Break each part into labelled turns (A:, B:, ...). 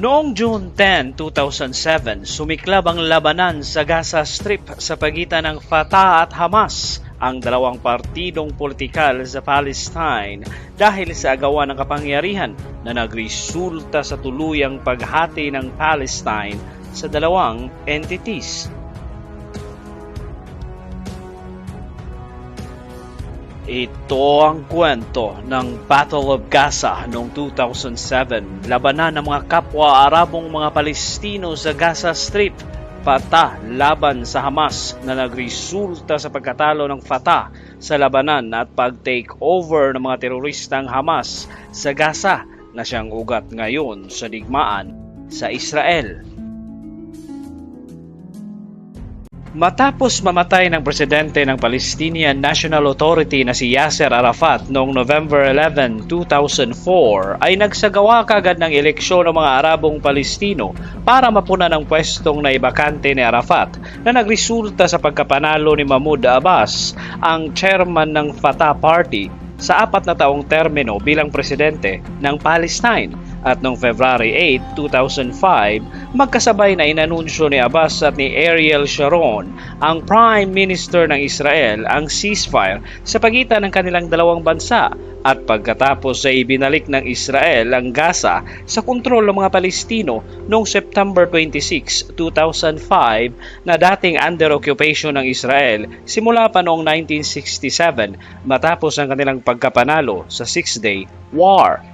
A: Noong June 10, 2007, sumiklab ang labanan sa Gaza Strip sa pagitan ng Fatah at Hamas, ang dalawang partidong politikal sa Palestine, dahil sa agawan ng kapangyarihan na nagresulta sa tuluyang paghati ng Palestine sa dalawang entities. Ito ang kwento ng Battle of Gaza noong 2007, labanan ng mga kapwa-Arabong mga Palestino sa Gaza Strip, Fatah laban sa Hamas na nagresulta sa pagkatalo ng Fatah sa labanan at pag-take over ng mga teroristang Hamas sa Gaza na siyang ugat ngayon sa digmaan sa Israel. Matapos mamatay ng presidente ng Palestinian National Authority na si Yasser Arafat noong November 11, 2004 ay nagsagawa kagad ng eleksyon ng mga Arabong Palestino para mapunan ang pwestong naibakante ni Arafat na nagresulta sa pagkapanalo ni Mahmoud Abbas, ang chairman ng Fatah Party, sa 4 na taong termino bilang presidente ng Palestine. At noong February 8, 2005, magkasabay na inanunsyo ni Abbas at ni Ariel Sharon, ang Prime Minister ng Israel, ang ceasefire sa pagitan ng kanilang dalawang bansa, at pagkatapos ay ibinalik ng Israel ang Gaza sa kontrol ng mga Palestino noong September 26, 2005 na dating under occupation ng Israel simula pa noong 1967 matapos ang kanilang pagkapanalo sa Six-Day War.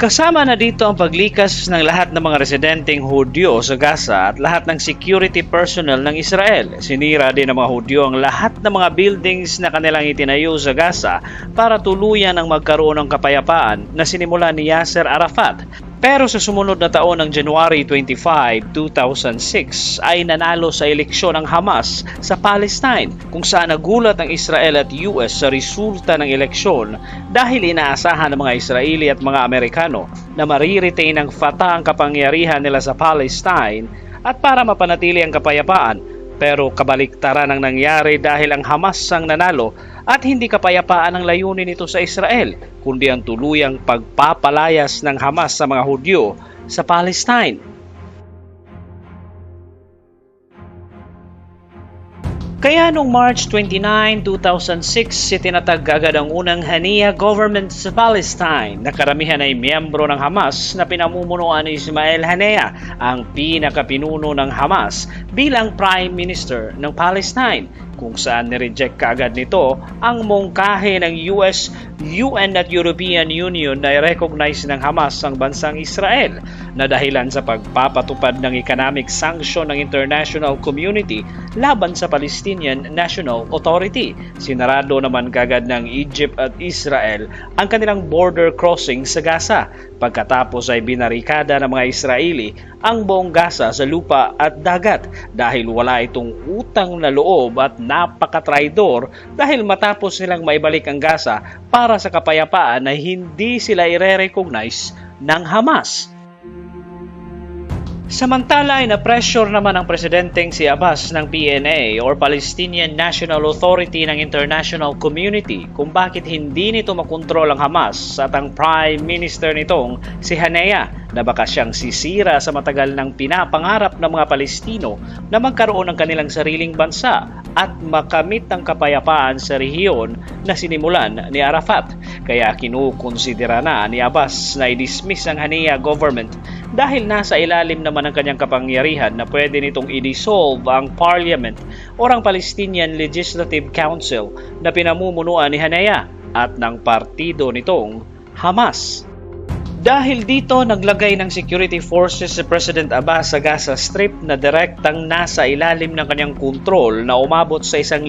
A: Kasama na dito ang paglikas ng lahat ng mga residenteng Hudyo sa Gaza at lahat ng security personnel ng Israel. Sinira din ng mga Hudyo ang lahat ng mga buildings na kanilang itinayo sa Gaza para tuluyan ang magkaroon ng kapayapaan na sinimula ni Yasser Arafat. Pero sa sumunod na taon ng January 25, 2006 ay nanalo sa eleksyon ang Hamas sa Palestine, kung saan nagulat ang Israel at US sa resulta ng eleksyon dahil inaasahan ng mga Israeli at mga Amerikano na mariretain ng Fatah ang kapangyarihan nila sa Palestine at para mapanatili ang kapayapaan. Pero kabaliktaran ang nangyari dahil ang Hamas ang nanalo at hindi kapayapaan ang layunin nito sa Israel, kundi ang tuluyang pagpapalayas ng Hamas sa mga Hudyo sa Palestine. Kaya noong March 29, 2006, itinatag agad ang unang Haniya government sa Palestine na karamihan ay miyembro ng Hamas na pinamumunuan ni Ismail Haniyeh, ang pinakapinuno ng Hamas bilang Prime Minister ng Palestine, kung saan nireject kaagad nito ang mungkahi ng US, UN at European Union na i-recognize ng Hamas ang bansang Israel na dahilan sa pagpapatupad ng economic sanction ng international community laban sa Palestinian National Authority. Sinarado naman kagad ng Egypt at Israel ang kanilang border crossing sa Gaza. Pagkatapos ay binarikada ng mga Israeli ang buong Gaza sa lupa at dagat dahil wala itong utang na loob at napaka-traidor dahil matapos nilang maibalik ang Gaza para sa kapayapaan na hindi sila i-recognize ng Hamas. Samantala ay na-pressure naman ang presidenteng si Abbas ng PNA or Palestinian National Authority ng international community kung bakit hindi nito makontrol ang Hamas at ang Prime Minister nitong si Haniyeh na baka siyang sisira sa matagal ng pinapangarap ng mga Palestino na magkaroon ng kanilang sariling bansa at makamit ang kapayapaan sa rehiyon na sinimulan ni Arafat. Kaya kinukonsidera na ni Abbas na i-dismiss ang Haniyeh government dahil nasa ilalim naman ng kanyang kapangyarihan na pwede nitong i-dissolve ang Parliament o ang Palestinian Legislative Council na pinamumunuan ni Haniyeh at ng partido nitong Hamas. Dahil dito, naglagay ng security forces si President Abbas sa Gaza Strip na direktang nasa ilalim ng kanyang kontrol na umabot sa 1,000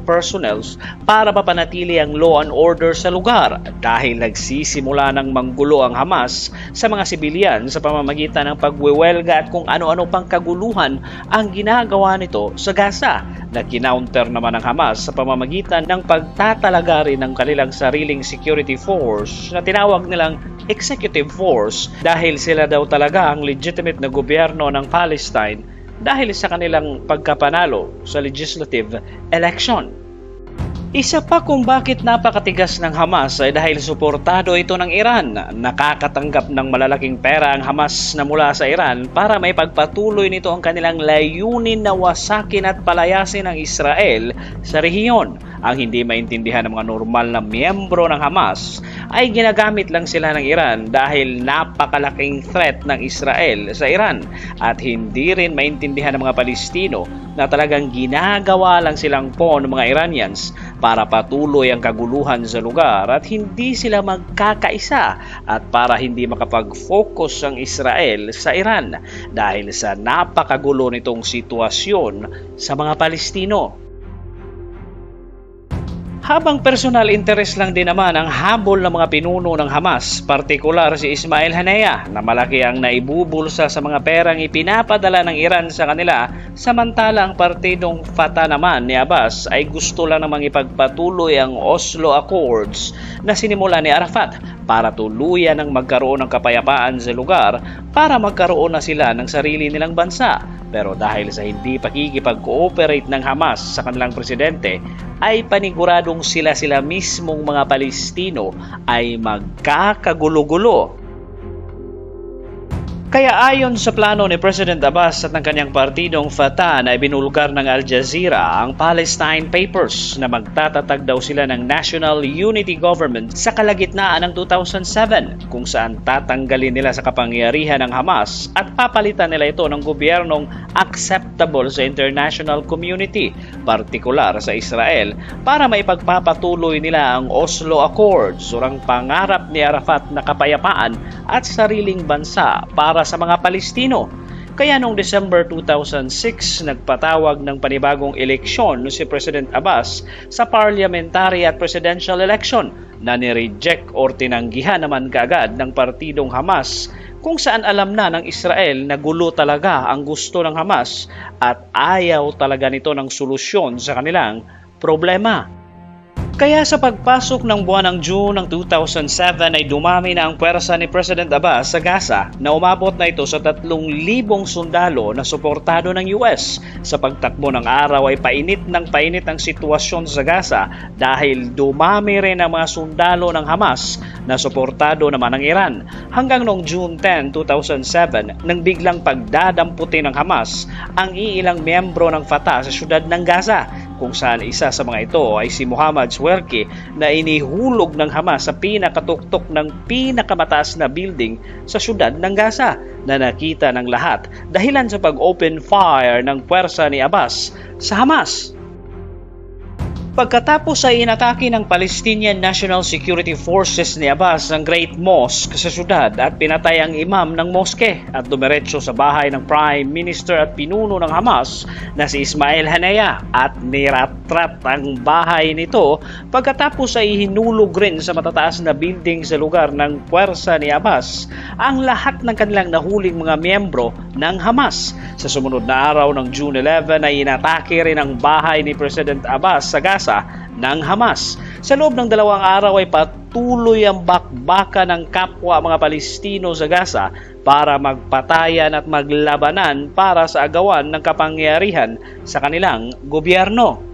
A: personnel para mapanatili ang law and order sa lugar dahil nagsisimula ng manggulo ang Hamas sa mga sibilyan sa pamamagitan ng pagwewelga at kung ano-ano pang kaguluhan ang ginagawa nito sa Gaza na kinounter naman ng Hamas sa pamamagitan ng pagtatalaga rin ng kanilang sariling security force na tinawag nilang executive force dahil sila daw talaga ang legitimate na gobyerno ng Palestine dahil sa kanilang pagkapanalo sa legislative election. Isa pa kung bakit napakatigas ng Hamas ay dahil suportado ito ng Iran. Nakakatanggap ng malalaking pera ang Hamas na mula sa Iran para may pagpatuloy nito ang kanilang layunin na wasakin at palayasin ang Israel sa rehiyon. Ang hindi maintindihan ng mga normal na miyembro ng Hamas ay ginagamit lang sila ng Iran dahil napakalaking threat ng Israel sa Iran at hindi rin maintindihan ng mga Palestino na talagang ginagawa lang silang pawn ng mga Iranians para patuloy ang kaguluhan sa lugar at hindi sila magkakaisa at para hindi makapag-focus ang Israel sa Iran dahil sa napakagulo nitong sitwasyon sa mga Palestino. Habang personal interest lang din naman ang habol ng mga pinuno ng Hamas, partikular si Ismail Haniyeh na malaki ang naibubulsa sa mga perang ipinapadala ng Iran sa kanila, samantala ang partidong Fatah naman ni Abbas ay gusto lang namang ipagpatuloy ang Oslo Accords na sinimula ni Arafat para tuluyan ng magkaroon ng kapayapaan sa lugar para magkaroon na sila ng sarili nilang bansa. Pero dahil sa hindi pakikipag-cooperate ng Hamas sa kanilang presidente, ay paniguradong sila mismong mga Palestino ay magkakagulo-gulo. Kaya ayon sa plano ni President Abbas at ng kanyang partidong Fatah na ibinulgar ng Al Jazeera ang Palestine Papers na magtatatag daw sila ng National Unity Government sa kalagitnaan ng 2007 kung saan tatanggalin nila sa kapangyarihan ng Hamas at papalitan nila ito ng gobyernong acceptable sa international community, partikular sa Israel, para maipagpapatuloy nila ang Oslo Accords, surang pangarap ni Arafat na kapayapaan at sariling bansa para sa mga Palestino. Kaya noong December 2006, nagpatawag ng panibagong eleksyon si President Abbas sa parliamentary at presidential election na nireject o tinanggihan naman kaagad ng partidong Hamas, kung saan alam na ng Israel na gulo talaga ang gusto ng Hamas at ayaw talaga nito ng solusyon sa kanilang problema. Kaya sa pagpasok ng buwan ng June ng 2007 ay dumami na ang pwersa ni President Abbas sa Gaza na umabot na ito sa 3,000 sundalo na suportado ng US. Sa pagtakbo ng araw ay painit ang sitwasyon sa Gaza dahil dumami rin ang mga sundalo ng Hamas na suportado naman ng Iran. Hanggang noong June 10, 2007 nang biglang pagdadamputin ng Hamas ang iilang miyembro ng Fatah sa syudad ng Gaza, kung saan isa sa mga ito ay si Muhammad Zwerki na inihulog ng Hamas sa pinakatuktok ng pinakamataas na building sa syudad ng Gaza na nakita ng lahat dahilan sa pag-open fire ng puwersa ni Abbas sa Hamas. Pagkatapos ay inatake ng Palestinian National Security Forces ni Abbas ang Great Mosque sa syudad at pinatay ang imam ng moske at dumiretso sa bahay ng Prime Minister at pinuno ng Hamas na si Ismail Haniyeh at niratrat ang bahay nito pagkatapos ay hinulog rin sa matataas na building sa lugar ng puwersa ni Abbas ang lahat ng kanilang nahuling mga miyembro ng Hamas. Sa sumunod na araw ng June 11 ay inatake rin ang bahay ni President Abbas sa Gaza ng Hamas. Sa loob ng 2 araw ay patuloy ang bakbakan ng kapwa mga Palestino sa Gaza para magpatayan at maglabanan para sa agawan ng kapangyarihan sa kanilang gobyerno.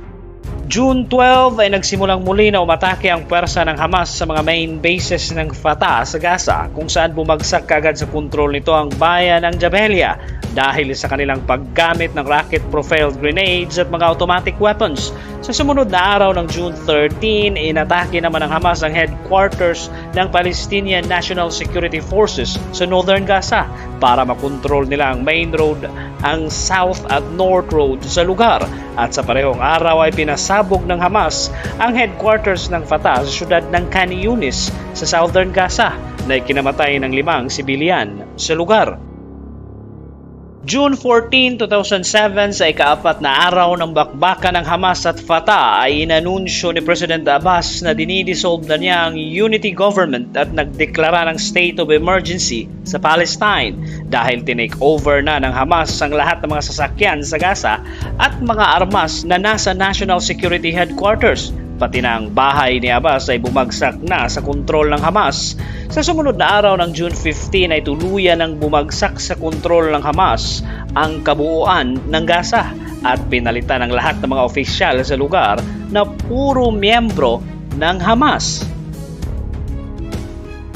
A: June 12 ay nagsimulang muli na umatake ang pwersa ng Hamas sa mga main bases ng Fatah sa Gaza, kung saan bumagsak kagad sa kontrol nito ang bayan ng Jabalia dahil sa kanilang paggamit ng rocket-propelled grenades at mga automatic weapons. Sa sumunod na araw ng June 13, inatake naman ng Hamas ang headquarters ng Palestinian National Security Forces sa Northern Gaza para makontrol nila ang main road, ang South at North Road sa lugar. At sa parehong araw ay pinasabog ng Hamas ang headquarters ng Fatah sa syudad ng Khan Yunis sa Southern Gaza na ikinamatay ng 5 sibilyan sa lugar. June 14, 2007 sa ika-4 na araw ng bakbakan ng Hamas at Fatah ay inanunsyo ni President Abbas na dinidissolve na niya ang unity government at nagdeklara ng state of emergency sa Palestine dahil tinake over na ng Hamas ang lahat ng mga sasakyan sa Gaza at mga armas na nasa National Security Headquarters. Pati na ang bahay ni Abbas ay bumagsak na sa kontrol ng Hamas. Sa sumunod na araw ng June 15 ay tuluyan ng bumagsak sa kontrol ng Hamas ang kabuuan ng Gaza at pinalitan ang lahat ng mga opisyal sa lugar na puro miyembro ng Hamas.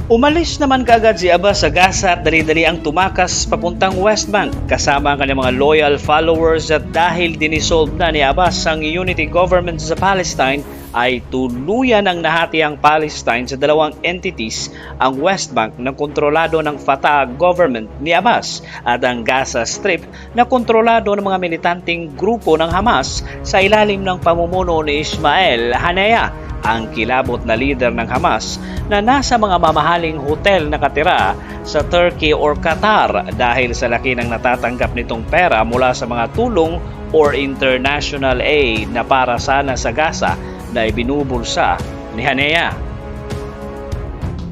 A: Umalis naman kaagad si Abbas sa Gaza at dali-dali ang tumakas papuntang West Bank kasama ang kanyang mga loyal followers at dahil dinisolve na ni Abbas ang unity government sa Palestine ay tuluyan ang nahati ang Palestine sa dalawang entities, ang West Bank na kontrolado ng Fatah government ni Abbas at ang Gaza Strip na kontrolado ng mga militanteng grupo ng Hamas sa ilalim ng pamumuno ni Ismail Haniyeh, ang kilabot na leader ng Hamas na nasa mga mamahaling hotel nakatira sa Turkey or Qatar dahil sa laki ng natatanggap nitong pera mula sa mga tulong or international aid na para sana sa Gaza na ibinubulsa ni Haniyeh.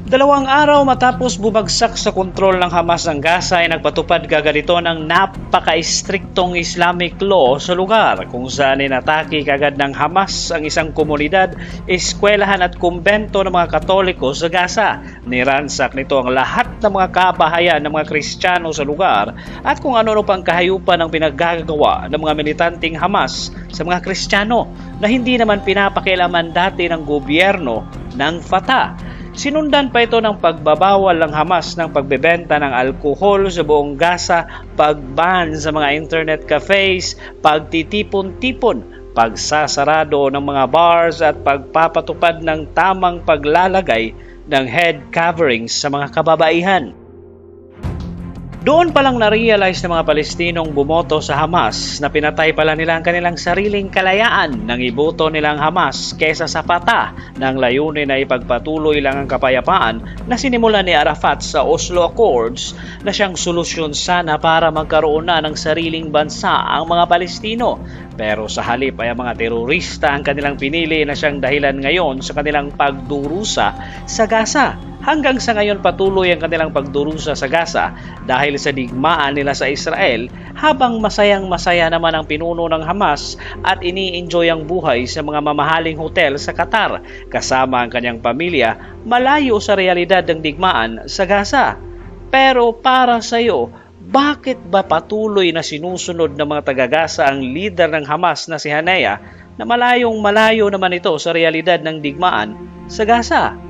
A: 2 araw matapos bumagsak sa kontrol ng Hamas ang Gaza ay nagpatupad kaganito ng napaka-istriktong Islamic law sa lugar kung saan inatake kagad ng Hamas ang isang komunidad, eskwelahan at kumbento ng mga Katoliko sa Gaza. Niransak nito ang lahat ng mga kabahayan ng mga Kristiyano sa lugar at kung ano-ano pang kahayupan ang pinaggagawa ng mga militanteng Hamas sa mga Kristiyano na hindi naman pinapakialaman dati ng gobyerno ng Fatah. Sinundan pa ito ng pagbabawal ng Hamas ng pagbebenta ng alkohol sa buong Gaza, pagban sa mga internet cafes, pagtitipon-tipon, pagsasarado ng mga bars at pagpapatupad ng tamang paglalagay ng head coverings sa mga kababaihan. Doon pa lang na-realize ng mga Palestinong bumoto sa Hamas na pinatay pala nila ang kanilang sariling kalayaan nang iboto nilang Hamas kesa sa Fatah ng layunin na ipagpatuloy lang ang kapayapaan na sinimulan ni Arafat sa Oslo Accords na siyang solusyon sana para magkaroon na ng sariling bansa ang mga Palestino. Pero sa halip ay ang mga terorista ang kanilang pinili na siyang dahilan ngayon sa kanilang pagdurusa sa Gaza. Hanggang sa ngayon patuloy ang kanilang pagdurusa sa Gaza dahil sa digmaan nila sa Israel habang masayang-masaya naman ang pinuno ng Hamas at ini-enjoy ang buhay sa mga mamahaling hotel sa Qatar kasama ang kanyang pamilya malayo sa realidad ng digmaan sa Gaza. Pero para sa iyo, bakit ba patuloy na sinusunod ng mga taga-Gaza ang leader ng Hamas na si Haniyeh na malayong-malayo naman ito sa realidad ng digmaan sa Gaza?